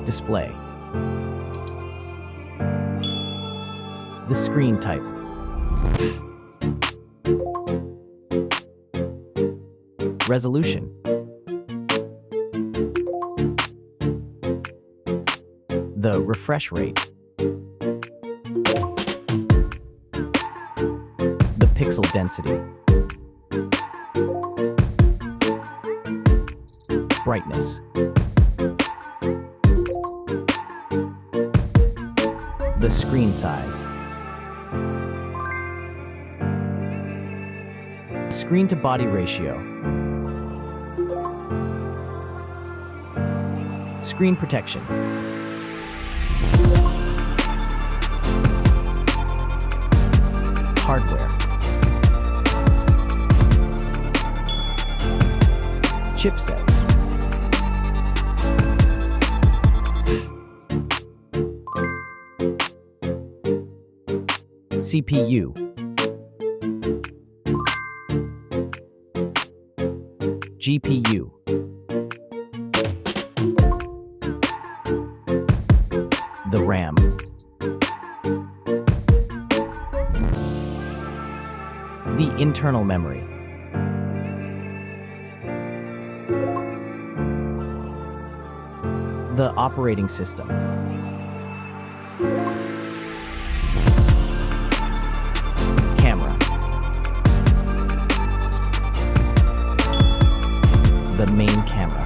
Display. The screen type. Resolution. The refresh rate. The pixel density. Brightness. The screen size. Screen-to-body ratio. Screen protection. Hardware. Chipset. CPU. GPU. The RAM. The internal memory. The operating system. Camera. The main camera.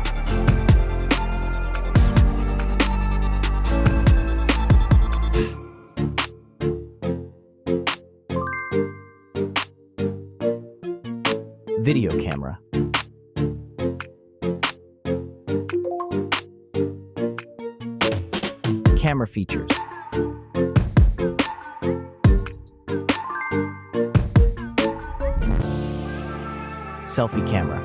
Video camera. Camera features. Selfie camera.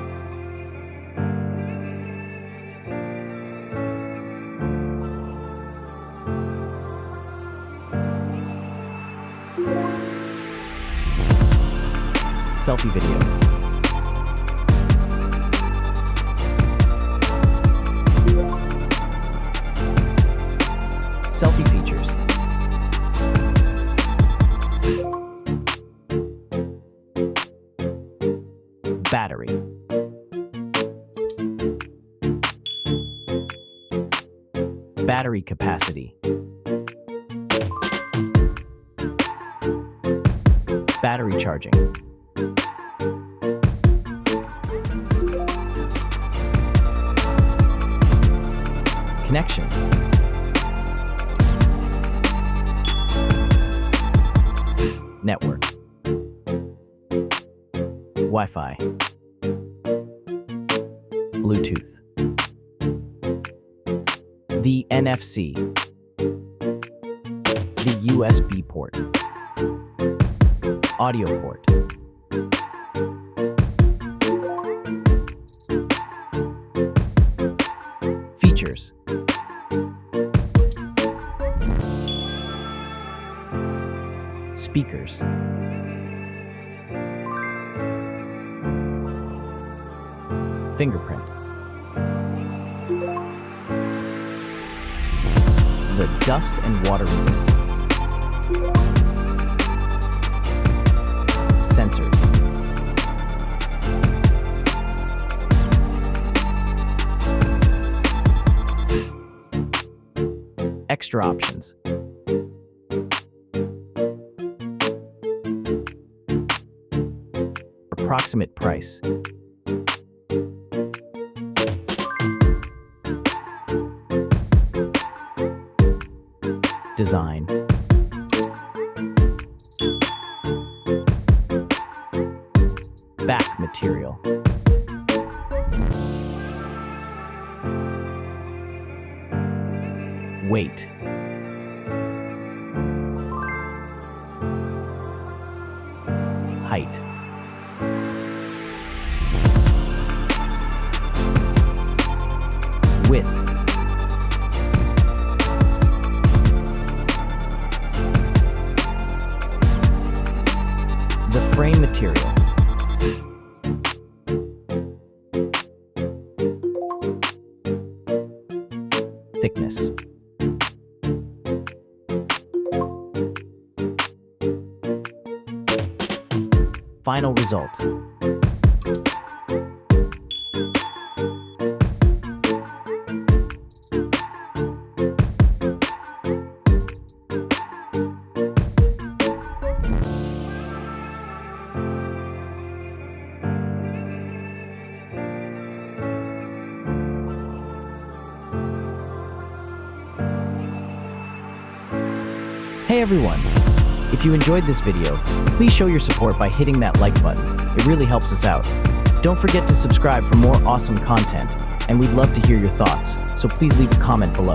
Selfie video. Selfie features. Battery. Battery capacity. Battery charging. Connections. Network. Wi-Fi. Bluetooth. The NFC. The USB port. Audio port. Features. Speakers. Fingerprint. The dust and water resistant. Sensors. Extra options. Approximate price. Design. Back material. Weight. Height. Width. The frame material. Thickness. final result. Hey everyone! If you enjoyed this video, please show your support by hitting that like button. It really helps us out. Don't forget to subscribe for more awesome content, and we'd love to hear your thoughts, so please leave a comment below.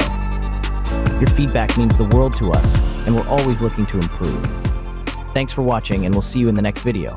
Your feedback means the world to us, and we're always looking to improve. Thanks for watching, and we'll see you in the next video.